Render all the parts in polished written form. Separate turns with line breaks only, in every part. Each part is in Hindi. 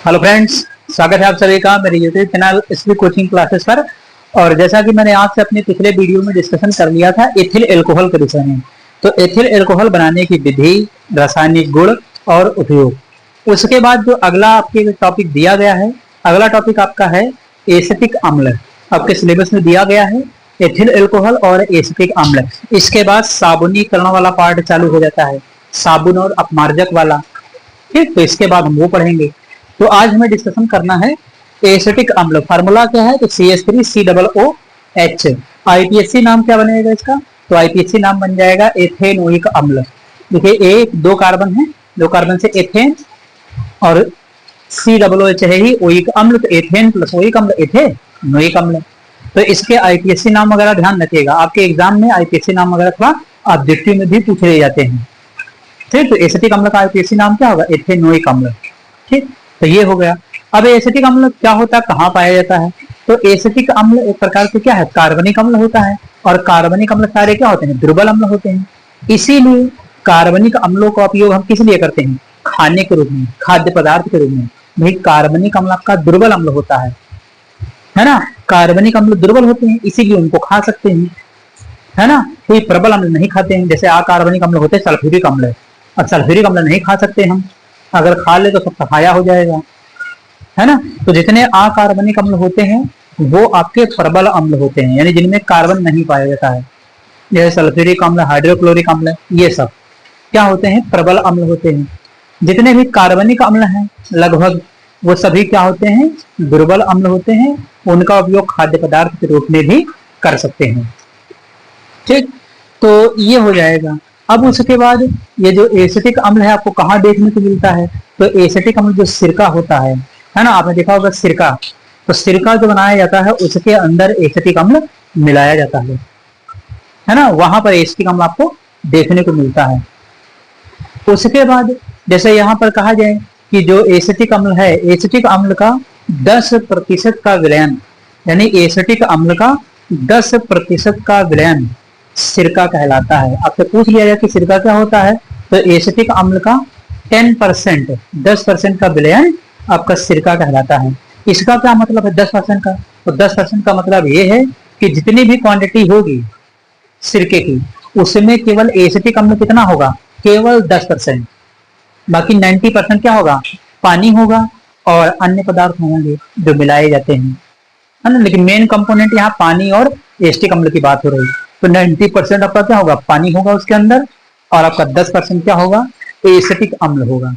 हेलो फ्रेंड्स, स्वागत है आप सभी का मेरे YouTube channel SV coaching classes पर। और जैसा कि मैंने आपसे अपने पिछले वीडियो में डिस्कशन कर लिया था एथिल एल्कोहल के विषय में, तो एथिल एल्कोहल बनाने की विधि, रासायनिक गुण और उपयोग। उसके बाद जो अगला आपके टॉपिक दिया गया है, अगला टॉपिक आपका है एसिटिक अम्ल। आपके सिलेबस में दिया गया है एथिल एल्कोहल और एसिटिक अम्ल। इसके बाद साबुनीकरण वाला पार्ट चालू हो जाता है, साबुन और अपमार्जक वाला। ठीक, तो इसके बाद हम वो पढ़ेंगे। तो आज हमें डिस्कशन करना है एसिटिक अम्ल। फार्मूला क्या है? तो CH3COOH। आईपीएससी नाम क्या बनेगा इसका? तो आईपीएससी नाम बन जाएगा एथेनोइक अम्ल। देखिए, एक दो कार्बन है, दो कार्बन से एथेन, और COOH है ही ओइक अम्ल, तो एथेन प्लस ओइक अम्ल एथेनोइक अम्ल। तो इसके आईपीएससी नाम वगैरह ध्यान रखिएगा, आपके एग्जाम में आईपीएससी नाम वगैरह थोड़ा ऑब्जेक्टिव में भी पूछे जाते हैं। ठीक, तो एसिटिक अम्ल का आईपीएससी नाम क्या होगा? एथेनोइक अम्ल। ठीक, तो ये हो गया। अब एसिटिक अम्ल क्या होता है, कहाँ पाया जाता है? तो एसिटिक अम्ल एक प्रकार से क्या है, कार्बनिक अम्ल होता है। और कार्बनिक अम्ल सारे क्या होते हैं? दुर्बल अम्ल होते हैं। इसीलिए कार्बनिक अम्लों का उपयोग हम किस लिए करते हैं? खाने के रूप में, खाद्य पदार्थ के रूप में। भाई कार्बनिक अम्ल आपका दुर्बल अम्ल होता है ना। कार्बनिक अम्ल दुर्बल होते हैं, इसीलिए उनको खा सकते हैं, है ना। कोई प्रबल अम्ल नहीं खाते हैं, जैसे अकार्बनिक अम्ल होते हैं सल्फ्यूरिक अम्ल। और सल्फ्यूरिक अम्ल नहीं खा सकते हम, अगर खा ले तो सब सफाया हो जाएगा, है ना। तो जितने अकार्बनिक अम्ल होते हैं वो आपके प्रबल अम्ल होते हैं, यानी जिनमें कार्बन नहीं पाया जाता है, जैसे सल्फ्यूरिक अम्ल, हाइड्रोक्लोरिक अम्ल, ये सब क्या होते हैं? प्रबल अम्ल होते हैं। जितने भी कार्बनिक अम्ल हैं लगभग वो सभी क्या होते हैं? दुर्बल अम्ल होते हैं। उनका उपयोग खाद्य पदार्थ के रूप में भी कर सकते हैं। ठीक, तो ये हो जाएगा। अब उसके बाद ये जो एसिटिक अम्ल है आपको कहाँ देखने को मिलता है? तो एसिटिक अम्ल जो सिरका होता है ना, आपने देखा होगा सिरका। तो सिरका जो बनाया जाता है उसके अंदर एसिटिक अम्ल मिलाया जाता है ना, वहां पर एसिटिक अम्ल आपको देखने को मिलता है। उसके बाद जैसे यहाँ पर कहा जाए कि जो एसिटिक अम्ल है, एसिटिक अम्ल का 10% का विलयन, यानी एसिटिक अम्ल का 10% का विलयन सिरका कहलाता है। आपसे पूछ लिया जाए कि सिरका क्या होता है, तो एसिटिक अम्ल का 10%, 10% का विलयन आपका सिरका कहलाता है। इसका क्या मतलब है 10% का? तो 10% का मतलब ये है कि जितनी भी क्वांटिटी होगी सिरके की, उसमें केवल एसिटिक अम्ल कितना होगा? केवल 10%। बाकी 90% क्या होगा? पानी होगा और अन्य पदार्थ होंगे जो मिलाए जाते हैं, है ना। लेकिन मेन कंपोनेंट यहाँ पानी और एसिटिक अम्ल की बात हो रही है। तो 90% आपका क्या होगा? पानी होगा उसके अंदर, और आपका 10% क्या होगा? एसिटिक अम्ल होगा।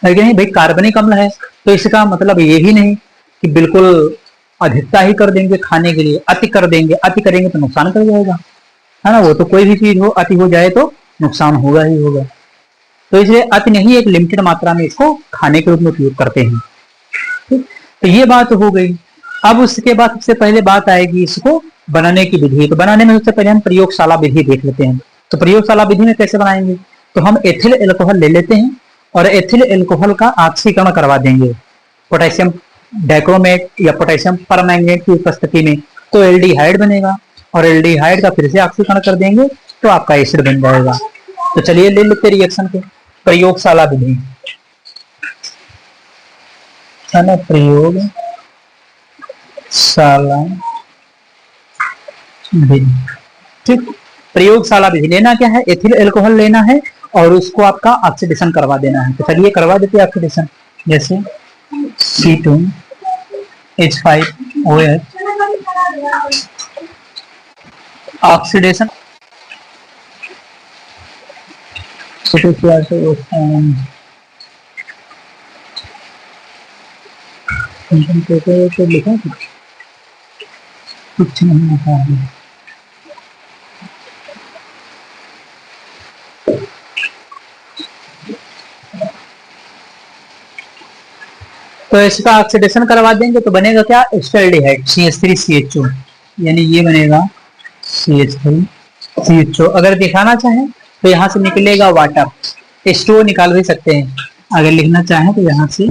नहीं भाई, कार्बनिक अम्ल है तो इसका मतलब ये भी नहीं कि बिल्कुल अधिकता ही कर देंगे खाने के लिए, अति कर देंगे। अति करेंगे तो नुकसान कर जाएगा, है ना। वो तो कोई भी चीज हो, अति हो जाए तो नुकसान होगा ही होगा। तो इसलिए अति नहीं, एक लिमिटेड मात्रा में इसको खाने के रूप में उपयोग करते हैं। ठीक, तो ये बात हो गई। अब उसके बाद सबसे पहले बात आएगी इसको बनाने की विधि। तो बनाने में सबसे पहले हम प्रयोगशाला विधि देख लेते हैं। तो प्रयोगशाला विधि में कैसे बनाएंगे? तो हम एथिल एल्कोहल ले लेते हैं और एथिल एल्कोहल का ऑक्सीकरण करवा देंगे पोटेशियम डाइक्रोमेट या पोटेशियम परमैंगनेट की उपस्थिति में, तो एल्डिहाइड बनेगा। और एल्डिहाइड का फिर से ऑक्सीकरण कर देंगे तो आपका एसिड बन जाएगा। तो चलिए ले लेते रिएक्शन के प्रयोगशाला विधि, है ना। प्रयोगशाला विधि, ठीक। प्रयोगशाला विधि लेना क्या है? एथिल एल्कोहल लेना है और उसको आपका ऑक्सीडेशन करवा देना है। तो चलिए करवा देते हैं ऑक्सीडेशन। जैसे C2H5OH ऑक्सीडेशन, लिखा कुछ नहीं लिखा है। तो इसका ऑक्सीडेशन करवा देंगे तो बनेगा क्या? एस्टल्डिहाइड CH3CHO, यानी ये बनेगा CH3CHO। अगर दिखाना चाहें तो यहाँ से निकलेगा वाटर, H2O निकाल भी सकते हैं। अगर लिखना चाहें तो यहाँ से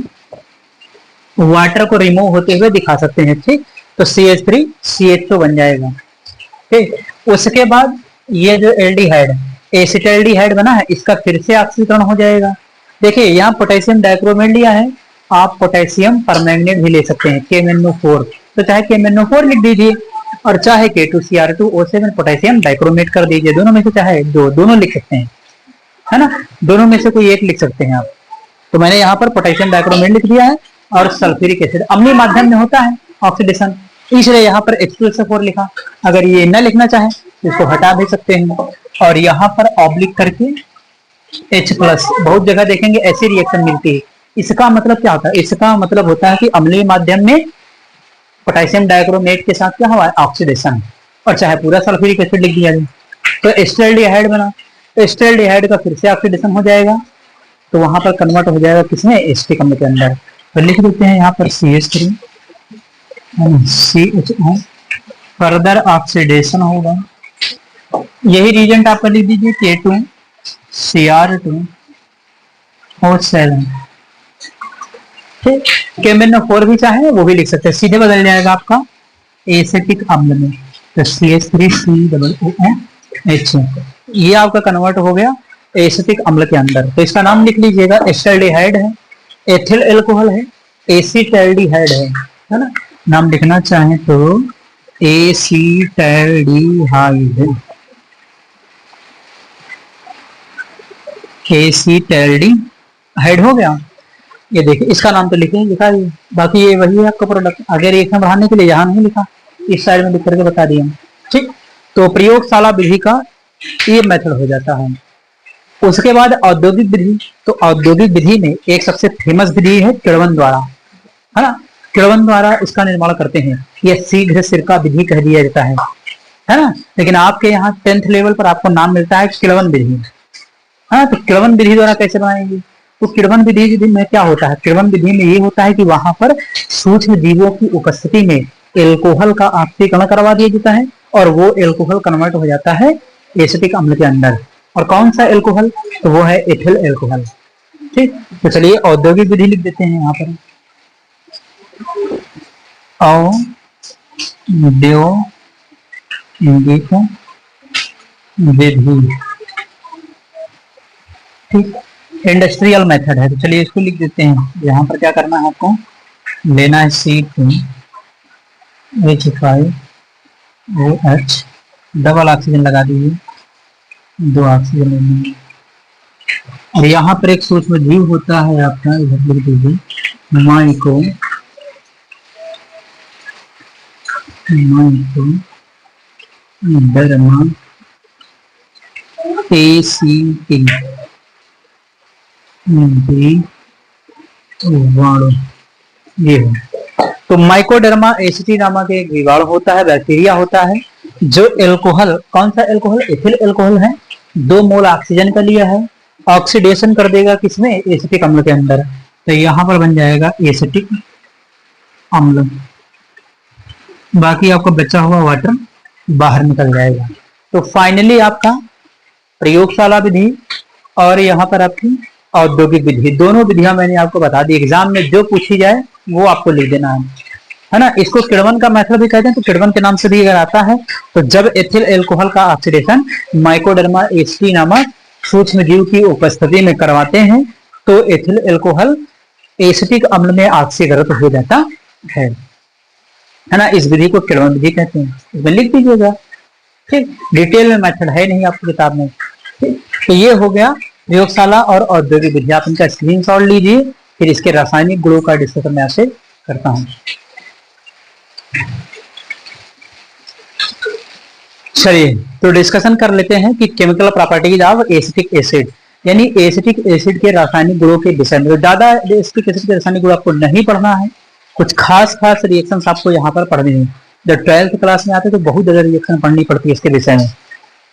वाटर को रिमूव होते हुए दिखा सकते हैं। ठीक, तो CH3CHO बन जाएगा। ठीक, उसके बाद ये जो एल्डिहाइड एसिटाल्डिहाइड बना है, इसका फिर से ऑक्सीकरण हो जाएगा। देखिए यहाँ पोटेशियम डाइक्रोमेट लिया है, आप पोटेशियम परमैंगनेट भी ले सकते हैं KMnO4, तो चाहे KMnO4 लिख दीजिए और चाहे K2Cr2O7 पोटेशियम डाइक्रोमेट कर दीजिए, दोनों में से चाहे दोनों लिख सकते हैं, है ना, दोनों में से कोई एक लिख सकते हैं आप। तो मैंने यहाँ पर पोटेशियम डाइक्रोमेट लिख दिया है और सल्फ्यूरिक एसिड अम्लीय माध्यम में होता है ऑक्सीडेशन, इसलिए यहाँ पर H2SO4 लिखा। अगर ये न लिखना चाहे तो इसको हटा भी सकते हैं और यहाँ पर ऑब्लिक करके H+। बहुत जगह देखेंगे ऐसी रिएक्शन मिलती है। इसका मतलब क्या होता है? इसका मतलब होता है कि अम्लीय माध्यम में पोटेशियम डाइक्रोमेट के साथ क्या हुआ है? ऑक्सीडेशन। और चाहे पूरा सल्फ्यूरिक एसिड लिख दिया जाए तो एस्टल्डिहाइड बना, एस्टल्डिहाइड का फिर से ऑक्सीडेशन हो जाएगा, तो वहां पर कन्वर्ट हो जाएगा किसमें? एसिटिक अम्ल के अंदर। तो लिख देते हैं यहाँ पर CH3 CHO, फर्दर ऑक्सीडेशन होगा। यही रीजेंट आपका लिख दीजिए K2Cr2O7। ठीक, KMnO4 भी चाहे वो भी लिख सकते हैं, सीधे बदल जाएगा आपका एसिटिक अम्ल में, तो CH3COOH, ये आपका कन्वर्ट हो गया एसिटिक अम्ल के अंदर। तो इसका नाम लिख लीजिएगा, एस्टल्डिहाइड है, एथिल एल्कोहल है, एसिटल्डिहाइड है ना। नाम लिखना चाहे तो एसिटल्डिहाइड, एसिटल्डिहाइड हो गया। ये देखिए इसका नाम तो लिखे लिखा है, बाकी ये वही है आपका प्रोडक्ट। आगे रिएक्शन बढ़ाने के लिए यहाँ नहीं लिखा, इस साइड में लिख करके बता दिया। ठीक, तो प्रयोगशाला विधि का ये मेथड हो जाता है। उसके बाद औद्योगिक विधि, तो औद्योगिक विधि में एक सबसे फेमस विधि है किण्वन द्वारा, है ना। किण्वन द्वारा इसका निर्माण करते हैं, यह शीघ्र सिरका विधि कह दिया जाता है ना। लेकिन आपके यहाँ 10th लेवल पर आपको नाम मिलता है किण्वन विधि, हाँ। तो किण्वन विधि द्वारा कैसे बनाएंगे? तो किण्वन विधि में क्या होता है? किण्वन विधि में ये होता है कि वहां पर सूक्ष्म जीवों की उपस्थिति में एल्कोहल का ऑक्सीकरण करवा दिया जाता है और वो एल्कोहल कन्वर्ट हो जाता है एसिटिक अम्ल के अंदर। और कौन सा एल्कोहल? तो वो है एथिल एल्कोहल। ठीक, तो चलिए औद्योगिक विधि लिख देते हैं यहाँ पर, औद्योगिक विधि। ठीक, इंडस्ट्रियल मेथड है, तो चलिए इसको लिख देते हैं। यहाँ पर क्या करना है आपको? लेना है C2H5OH, डबल ऑक्सीजन लगा दीजिए, 2 ऑक्सीजन लेंगे। और यहाँ पर एक सूक्ष्म जीव होता है आपका, इधर लिख दीजिए माइकोडर्मा एसिटी जीवाणु, ये है। तो माइकोडर्मा एसिटी नामक एक जीवाणु होता है, बैक्टीरिया होता है, जो एल्कोहल, कौन सा एल्कोहल? एथिल एल्कोहल है, 2 मोल ऑक्सीजन का लिया है, ऑक्सीडेशन कर देगा किसमें? एसिटिक अम्ल के अंदर। तो यहाँ पर बन जाएगा एसिटिक अम्ल, बाकी आपका बचा हुआ वाटर बाहर निकल जाएगा। तो फाइनली आपका प्रयोगशाला विधि और यहाँ पर आपकी औद्योगिक विधि, दोनों विधियां मैंने आपको बता दी। एग्जाम में जो पूछी जाए वो आपको लिख देना है ना। इसको किण्वन का मेथड भी कहते हैं, तो किण्वन के नाम से भी अगर आता है तो जब एथिल एल्कोहल का ऑक्सीडेशन माइकोडर्मा एसिटी नामक सूक्ष्म जीव की उपस्थिति में करवाते हैं तो एथिल एल्कोहल एसिटिक अम्ल में ऑक्सीकृत हो जाता है ना। इस विधि को किण्वन विधि कहते हैं, इसमें लिख दीजिएगा। ठीक, डिटेल में मेथड है नहीं आपकी किताब में। ठीक, तो ये हो गया प्रयोगशाला और औद्योगिक विधि। आप इनका स्क्रीनशॉट लीजिए, फिर इसके रासायनिक गुणों का डिस्कशन मैं आपसे करता हूं। चलिए तो डिस्कशन कर लेते हैं कि chemical properties of acetic acid, यानी एसिटिक एसिड के रासायनिक गुणों के विषय में। ज्यादा एसिटिक एसिड के रासायनिक गुण आपको नहीं पढ़ना है, कुछ खास रिएक्शंस आपको यहाँ पर पढ़ने हैं। जब 12th क्लास में आते तो बहुत ज्यादा रिएक्शन पढ़नी पड़ती है इसके विषय में,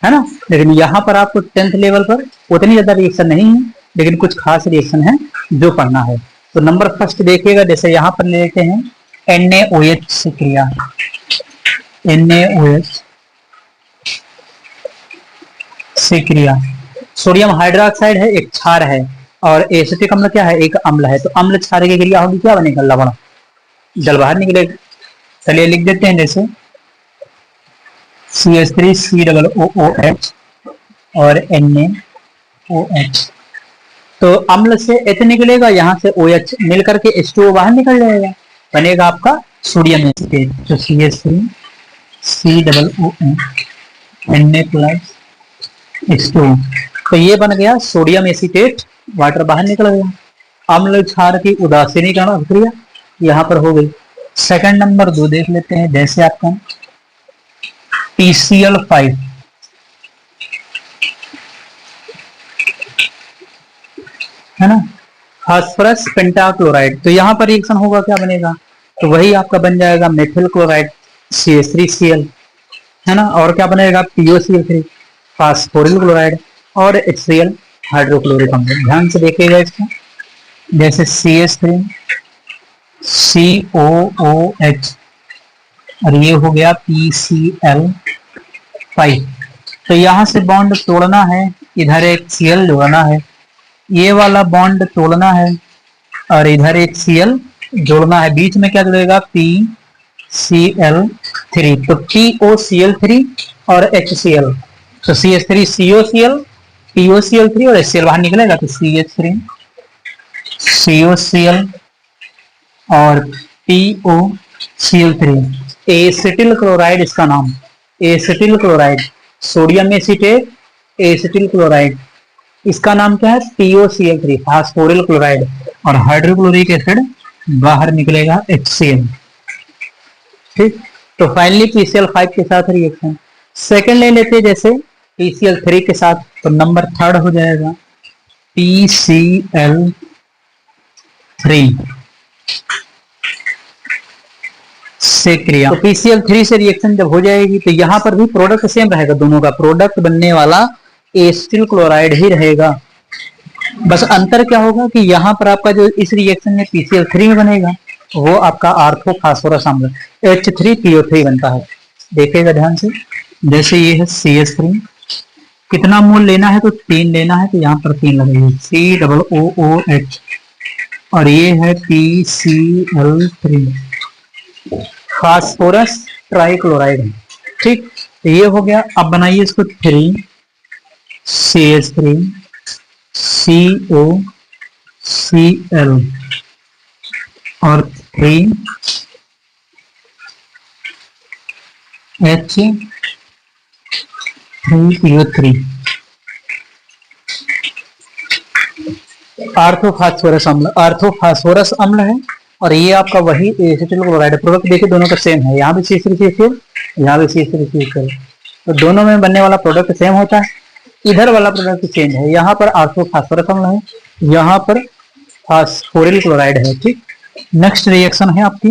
है ना। लेकिन यहाँ पर आपको 10th लेवल पर उतनी ज्यादा रिएक्शन नहीं है, लेकिन कुछ खास रिएक्शन है जो पढ़ना है। तो नंबर फर्स्ट देखिएगा, जैसे यहाँ पर ले लेते हैं NaOH से क्रिया, NaOH से क्रिया, सोडियम हाइड्रोक्साइड है, एक क्षार है, और एसिटिक अम्ल क्या है? एक अम्ल है। तो अम्ल क्षार की क्रिया होगी, क्या बनेगा? लवण, जल बाहर निकलेगा। चलिए लिख देते हैं, जैसे CH3COOH और NaOH। तो अम्ल से H निकलेगा, यहाँ से OH मिल करके H2O बाहर निकल जाएगा, बनेगा आपका सोडियम एसीटेट। तो CH3COON Na+H2O, तो ये बन गया सोडियम एसीटेट, वाटर बाहर निकल गया। अम्ल क्षार की उदासीनीकरण अभिक्रिया यहाँ पर हो गई। सेकंड नंबर 2 देख लेते हैं, जैसे आपका PCl5 है ना, फास्फोरस पेंटाक्लोराइड, तो यहाँ पर रिएक्शन होगा, क्या बनेगा, तो वही आपका बन जाएगा मेथिल क्लोराइड CH3Cl, है ना, और क्या बनेगा POCl3 फास्फोरिल क्लोराइड और HCl हाइड्रोक्लोरिक अम्ल। ध्यान से देखिएगा इसको, जैसे CH3COOH और ये हो गया PCl5, तो यहाँ से बॉन्ड तोड़ना है, इधर एक Cl जोड़ना है, ये वाला बॉन्ड तोड़ना है और इधर एक Cl जोड़ना है, बीच में क्या जुड़ेगा PCl3, तो POCl3 और HCl, तो CH3COCl POCl3 और HCl बाहर निकलेगा, तो CH3COCl और POCl3, एसिटिल क्लोराइड इसका नाम, acetyl chloride, sodium acetate acetyl chloride, इसका नाम क्या है POCl3 फास्फोरिल क्लोराइड, और हाइड्रोक्लोरिक एसिड बाहर निकलेगा HCl। ठीक, तो फाइनली PCl5 के साथ रिएक्शन। सेकंड ले लेते हैं जैसे PCl3 के साथ, तो नंबर 3 हो जाएगा PCl3 से क्रिया। तो PCl3 से रिएक्शन जब हो जाएगी तो यहाँ पर भी प्रोडक्ट सेम रहेगा, दोनों का प्रोडक्ट बनने वाला एसिटिल क्लोराइड ही रहेगा, बस अंतर क्या होगा कि यहाँ पर आपका जो इस रिएक्शन में PCl3 में बनेगा वो आपका आर्थो फास्फोरस अम्ल H3PO3 बनता है। देखिएगा ध्यान से, जैसे ये है CH3, कितना मोल लेना है, तो 3 लेना है, तो यहाँ पर 3 लगेगी COOH, और ये है PCl3 फास्फोरस ट्राइक्लोराइड है। ठीक, तो ये हो गया। अब बनाइए इसको 3CH3COCl और 3H3PO3 आर्थोफास्फोरस अम्ल, आर्थोफास्फोरस अम्ल है, और ये आपका वही एसिटिल क्लोराइड। प्रोडक्ट देखिए दोनों का सेम है, यहाँ भी CH3CCl, यहाँ भी CH3CCl, तो दोनों में बनने वाला प्रोडक्ट सेम होता है। इधर वाला प्रोडक्ट चेंज है, यहाँ पर आर्थोफास्फोरस अम्ल है, यहाँ पर फास्फोरिल क्लोराइड है। ठीक, नेक्स्ट रिएक्शन है आपकी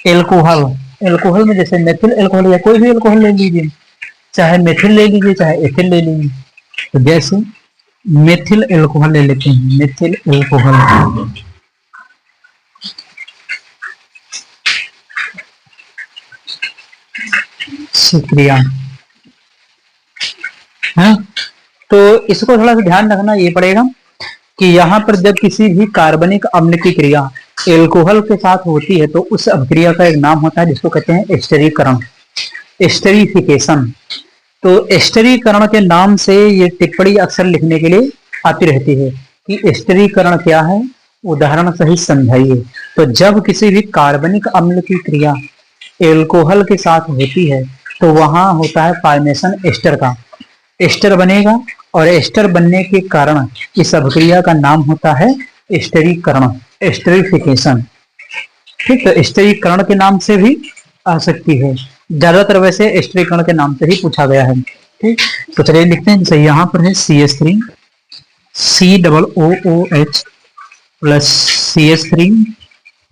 एल्कोहल। एल्कोहल में जैसे मेथिल एल्कोहल या कोई भी एल्कोहल ले लीजिए, चाहे मेथिल ले लीजिए चाहे एथिल ले लीजिए, तो जैसे मेथिल एल्कोहल ले लेते हैं, मेथिल एल्कोहल शुक्रिया है। तो इसको थोड़ा सा ध्यान रखना ये पड़ेगा कि यहाँ पर जब किसी भी कार्बनिक अम्ल की क्रिया एल्कोहल के साथ होती है तो उस अभिक्रिया का एक नाम होता है जिसको कहते हैं एस्टरीकरण, एस्टरीफिकेशन। तो एस्टरीकरण के नाम से ये टिप्पणी अक्सर लिखने के लिए आती रहती है कि एस्टरीकरण क्या है, उदाहरण सहित समझाइए। तो जब किसी भी कार्बनिक अम्ल की क्रिया एल्कोहल के साथ होती है तो वहां होता है फॉर्मेशन एस्टर का, एस्टर बनेगा, और एस्टर बनने के कारण इस अभिक्रिया का नाम होता है एस्टरीकरण, एस्टरीफिकेशन। ठीक, तो एस्टरीकरण के नाम से भी आ सकती है, ज्यादातर वैसे एस्टरीकरण के नाम से ही पूछा गया है। ठीक, तो चलिए लिखते हैं, जैसे यहाँ पर है CH3 COOH प्लस CH3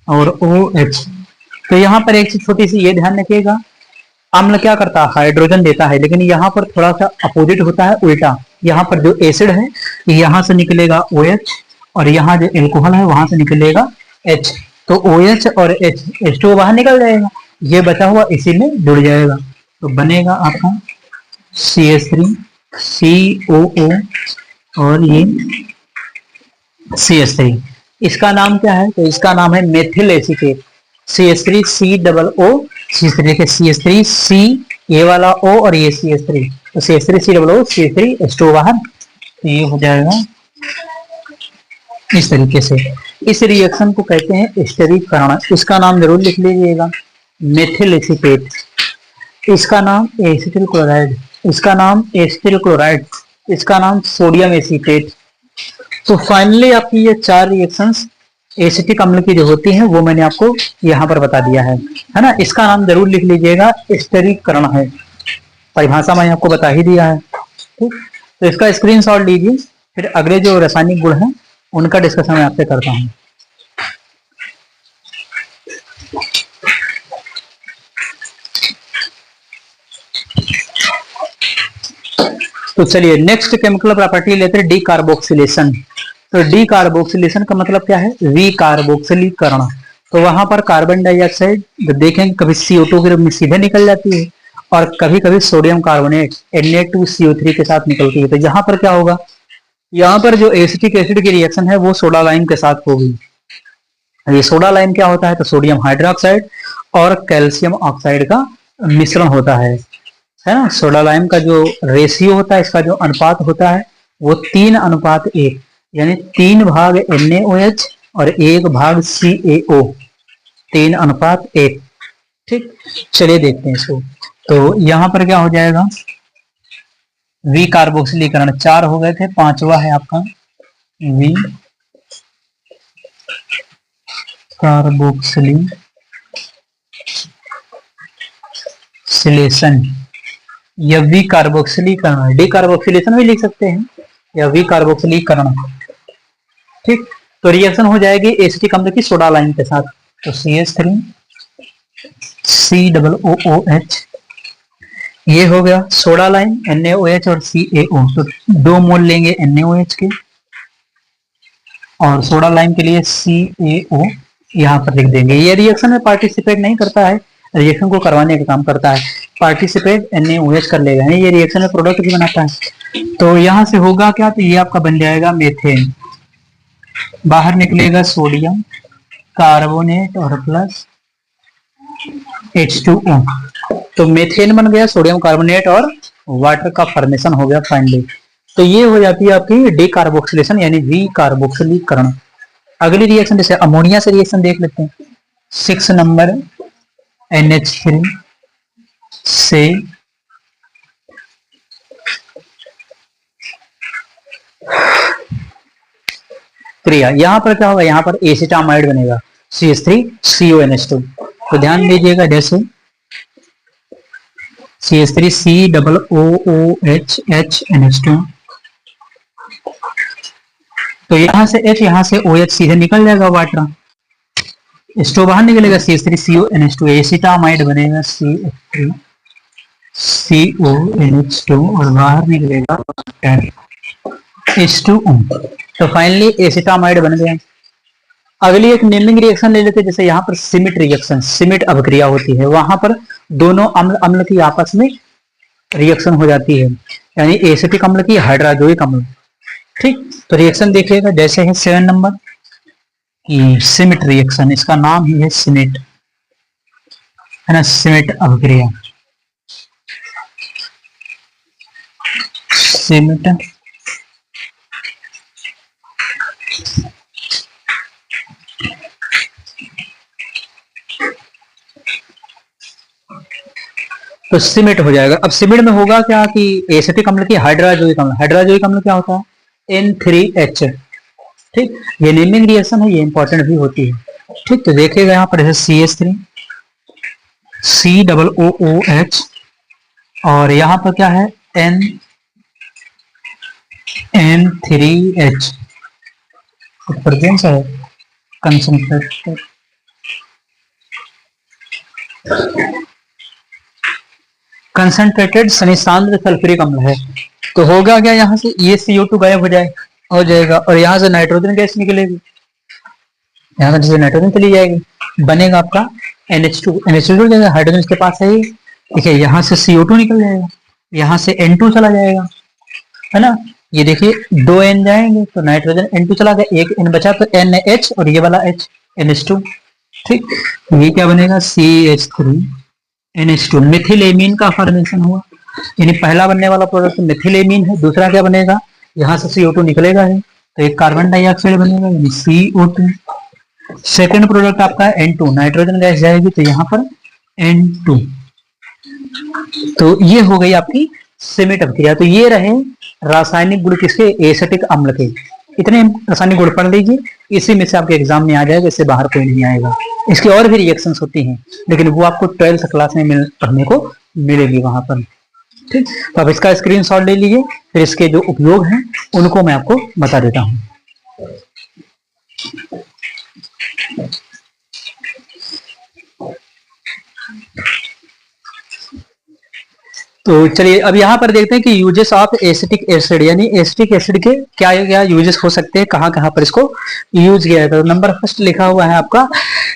और OH। तो यहाँ पर एक छोटी सी ये ध्यान रखिएगा, अम्ल क्या करता है, हाइड्रोजन देता है, लेकिन यहाँ पर थोड़ा सा अपोजिट होता है, उल्टा। यहाँ पर जो एसिड है यहाँ से निकलेगा OH, और यहाँ जो एल्कोहल है वहां से निकलेगा H, तो OH और H2O बाहर निकल जाएगा, ये बचा हुआ इसी में जुड़ जाएगा, तो बनेगा आपका CH3COO और ये CH3। इसका नाम क्या है, तो इसका नाम है मेथिल एसीटेट, CH3COO, CH3C ये वाला O और ये CH3, तो CH3COO CH3H2O बाहर, तो ये हो जाएगा इस तरीके से। इस रिएक्शन को कहते हैं स्टेरीकरण। इसका नाम जरूर लिख लीजिएगा, मेथिल एसीटेट। इसका नाम एसिटिल क्लोराइड, इसका नाम एसिटिल क्लोराइड, इसका नाम सोडियम एसीटेट। तो फाइनली आपकी ये 4 रिएक्शंस एसिटिक अम्ल की जो होती हैं वो मैंने आपको यहाँ पर बता दिया है ना। इसका नाम जरूर लिख लीजिएगा, स्टेरीकरण है। परिभाषा मैंने आपको बता ही दिया है। ठीक, तो इसका स्क्रीनशॉट लीजिए, फिर अगले जो रासायनिक गुण हैं उनका डिस्कशन मैं आपसे करता हूँ। तो चलिए नेक्स्ट केमिकल प्रॉपर्टी लेते हैं, डी कार्बोक्सिलेशन। तो डी कार्बोक्सिलेशन का मतलब क्या है? विकार्बोक्सिलीकरण। तो वहां पर कार्बन डाइऑक्साइड देखेंगे कभी CO2 के रूप में सीधे निकल जाती है और कभी कभी सोडियम कार्बोनेट Na2CO3 के साथ निकलती है। तो यहाँ पर क्या होगा? यहाँ पर जो एसिटिक एसिड की रिएक्शन है वो सोडा लाइम के साथ होगी। ये सोडा लाइम क्या होता है? तो सोडियम हाइड्रोक्साइड और कैल्शियम ऑक्साइड का मिश्रण होता है ना। सोडा लाइम का जो रेशियो होता है, इसका जो अनुपात होता है वो 3:1, यानी 3 भाग NaOH और 1 भाग CaO, 3:1। ठीक, चलिए देखते हैं इसको। तो यहां पर क्या हो जाएगा? विकार्बोक्सिलीकरण 4 हो गए थे, 5वां है आपका वी कार्बोक्सिलेशन या विकार्बोक्सिलीकरण। डिकार्बोक्सिलेशन भी लिख सकते हैं या विकार्बोक्सिलीकरण। ठीक, तो रिएक्शन हो जाएगी एसिटिक अम्ल की सोडा लाइम के साथ। तो CH3 COOH, ये हो गया सोडा लाइम, NaOH और CaO। तो 2 मोल लेंगे NaOH के और सोडा लाइम के लिए CaO यहाँ पर लिख देंगे। ये रिएक्शन में पार्टिसिपेट नहीं करता है, रिएक्शन को करवाने का काम करता है। पार्टिसिपेट NaOH कर लेगा, ये रिएक्शन में प्रोडक्ट भी बनाता है। तो यहाँ से होगा क्या? तो ये आपका बन जाएगा मेथेन। बाहर निकलेगा सोडियम कार्बोनेट और प्लस H2O। तो मेथेन बन गया, सोडियम कार्बोनेट और वाटर का फॉर्मेशन हो गया फाइनली। तो ये हो जाती है आपकी डिकार्बोक्सिलेशन यानी विकार्बोक्सिलीकरण। अगली रिएक्शन जैसे अमोनिया से रिएक्शन देख लेते हैं। 6 नंबर NH3 से क्रिया, यहां पर क्या होगा? यहां पर एसिटामाइड बनेगा, CH3CONH2। तो ध्यान दीजिएगा, जैसे CH3COOHNH2, तो यहां से H, यहां से OH सीधे निकल जाएगा, वाटर H2 बाहर निकलेगा, CH3CONH2 एसिटामाइड बनेगा, CH3CONH2 और बाहर निकलेगा H2O। तो फाइनली एसिटामाइड बन गया। अगली एक नेमिंग रिएक्शन ले लेते हैं, जैसे यहाँ पर सिमिट रिएक्शन, सिमिट अभिक्रिया होती है। वहां पर दोनों अम्ल की आपस में रिएक्शन हो जाती है, यानी एसिटिक अम्ल की हाइड्रोजोइक अम्ल। ठीक, तो रिएक्शन देखिएगा, जैसे है 7 नंबर की सिमिट रिएक्शन, इसका नाम ही है सिमिट, है ना, सिमिट अभिक्रिया। सिमिट तो सिमिट हो जाएगा। अब सिमिट में होगा क्या कि एसिटिक अम्ल की हाइड्रोजोइक अम्ल, हाइड्रोजोइक अम्ल क्या होता है? N3H। ठीक, ये नेमिंग रिएक्शन है, ये इंपॉर्टेंट भी होती है। ठीक, तो देखिएगा यहाँ पर CH3 COOH और यहाँ पर क्या है? N3H। प्रेजेंस है कंसंट्रेटेड, कंसंट्रेटेड सनिसांद्र सल्फ्यूरिक अम्ल है। तो होगा क्या? यहाँ से ये CO2 गायब हो जाएगा और यहाँ से नाइट्रोजन गैस निकलेगी, यहाँ से जैसे नाइट्रोजन चली जाएगी, बनेगा आपका NH2। NH2 जगह हाइड्रोजन इसके पास है ही, ठीक है। यहाँ से CO2 निकल जाएगा, यहाँ से N2 चला जाएगा, है ना। ये देखिए 2 N जाएंगे तो नाइट्रोजन N2 चला गया, 1 N बचा तो NH और ये वाला H NH2। ठीक, ये क्या बनेगा? CH3NH2, मिथिलेमीन का फॉर्मेशन हुआ। यानी पहला बनने वाला प्रोडक्ट मिथिलेमीन है। दूसरा क्या बनेगा? यहाँ से CO2 निकलेगा है तो एक कार्बन डाइऑक्साइड बनेगा यानी CO2। सेकंड प्रोडक्ट आपका N2, नाइट्रोजन गैस जाएगी तो यहाँ पर N2। तो ये हो गई आपकी सीमित अभिक्रिया। तो ये रहे रासायनिक गुण किसके, एसिटिक अम्ल के। इतने रासायनिक गुण पढ़ लीजिए, इसी में से आपके एग्जाम में आ जाएगा, इससे बाहर कोई नहीं आएगा। इसकी और भी रिएक्शंस होती हैं, लेकिन वो आपको 12th क्लास में पढ़ने को मिलेगी वहां पर। ठीक, तो अब इसका स्क्रीनशॉट ले लीजिए, फिर इसके जो उपयोग हैं उनको मैं आपको बता देता हूं। तो चलिए अब यहाँ पर देखते हैं कि यूजेस ऑफ एसिटिक एसिड, यानी एसिटिक एसिड के क्या क्या यूजेस हो सकते हैं, कहाँ कहाँ पर इसको यूज किया जाता है। नंबर फर्स्ट लिखा हुआ है आपका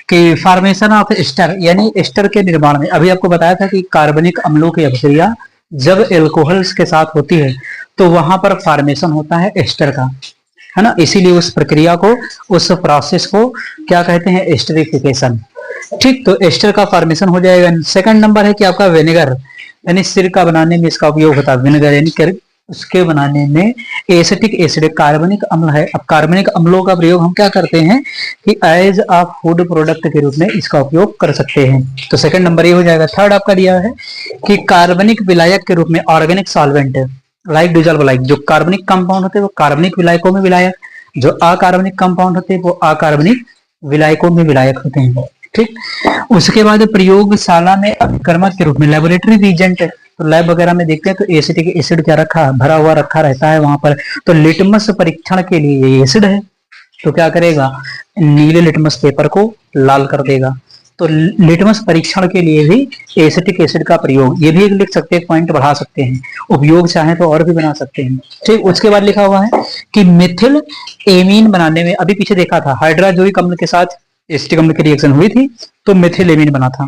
कि फॉर्मेशन ऑफ एस्टर, यानी एस्टर के निर्माण में। अभी आपको बताया था कि कार्बनिक अम्लों की अभिक्रिया जब एल्कोहल्स के साथ होती है तो वहां पर फॉर्मेशन होता है एस्टर का, है ना। इसीलिए उस प्रक्रिया को, उस प्रोसेस को क्या कहते हैं, एस्टरिफिकेशन। ठीक, तो एस्टर का फॉर्मेशन हो जाएगा। सेकंड नंबर है कि आपका विनेगर, यानी सिरका बनाने में इसका उपयोग होता है। विनेगर यानी उसके बनाने में एसिटिक एसिड कार्बनिक अम्ल है। अब कार्बनिक अम्लों का प्रयोग हम क्या करते हैं कि एज अ फूड प्रोडक्ट के रूप में इसका उपयोग कर सकते हैं। तो सेकंड नंबर ये हो जाएगा। थर्ड आपका दिया है कि कार्बनिक विलायक के रूप में, organic solvent like dissolve like, जो कार्बनिक कंपाउंड होते हैं वो कार्बनिक विलायकों में विलायक, जो अकार्बनिक कंपाउंड होते हैं वो अकार्बनिक विलायकों में विलायक होते हैं। ठीक, उसके बाद प्रयोगशाला में अभिकर्मक के रूप में, लेबोरेटरी रीजेंट, तो लैब वगैरह में देखते हैं तो एसिटिक एसिड क्या रखा, भरा हुआ रखा रहता है वहां पर। तो लिटमस परीक्षण के लिए ये एसिड है, तो क्या करेगा, नीले लिटमस पेपर को लाल कर देगा। तो लिटमस परीक्षण के लिए भी एसिटिक एसिड का प्रयोग, ये भी एक लिख सकते हैं, पॉइंट बढ़ा सकते हैं, उपयोग चाहे तो और भी बना सकते हैं। ठीक, उसके बाद लिखा हुआ है कि मिथिल एमीन बनाने में, अभी पीछे देखा था हाइड्रोजोइक अम्ल के साथ एसिटिक अम्ल की रिएक्शन हुई थी तो मिथिल एमीन बना था।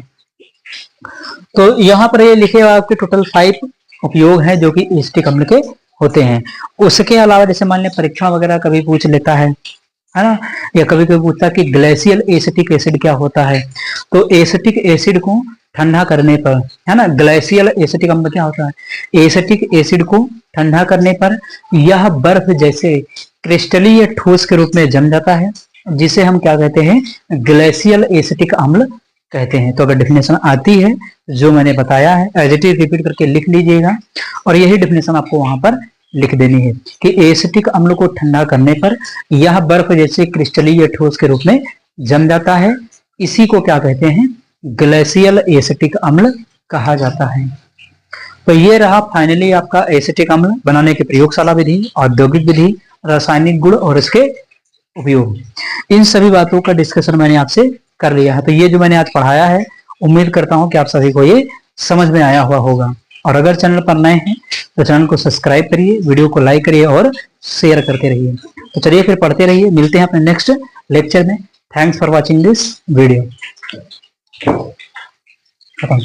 तो यहाँ पर ये लिखे हुए आपके टोटल 5 उपयोग हैं जो कि एसिटिक अम्ल के होते हैं। उसके अलावा जैसे मान लें परीक्षण वगैरह कभी पूछ लेता है ना, या कभी कभी पूछता है कि ग्लेशियल एसिटिक एसिड क्या होता है। तो एसिटिक एसिड को ठंडा करने पर, है ना, ग्लेशियल एसिटिक अम्ल क्या होता है, एसिटिक एसिड को ठंडा करने पर यह बर्फ जैसे क्रिस्टलीय ठोस के रूप में जम जाता है, जिसे हम क्या कहते हैं, ग्लेशियल एसिटिक अम्ल कहते हैं। तो अगर डेफिनेशन आती है जो मैंने बताया है, एज इट इज रिपीट करके लिख लीजिएगा, और यही डेफिनेशन आपको वहां पर लिख देनी है कि एसिटिक अम्ल को ठंडा करने पर यह बर्फ जैसे क्रिस्टलीय ठोस के रूप में जम जाता है, इसी को क्या कहते हैं, ग्लेशियल एसिटिक अम्ल कहा जाता है। तो ये रहा फाइनली आपका एसिटिक अम्ल बनाने की प्रयोगशाला विधि, औद्योगिक विधि, रासायनिक गुण और इसके उपयोग। इन सभी बातों का डिस्कशन मैंने आपसे कर लिया है। तो ये जो मैंने आज पढ़ाया है, उम्मीद करता हूं कि आप सभी को ये समझ में आया हुआ होगा। और अगर चैनल पर नए हैं तो चैनल को सब्सक्राइब करिए, वीडियो को लाइक करिए और शेयर करते रहिए। तो चलिए फिर पढ़ते रहिए, मिलते हैं अपने नेक्स्ट लेक्चर में। Thanks for watching this video. खत्म।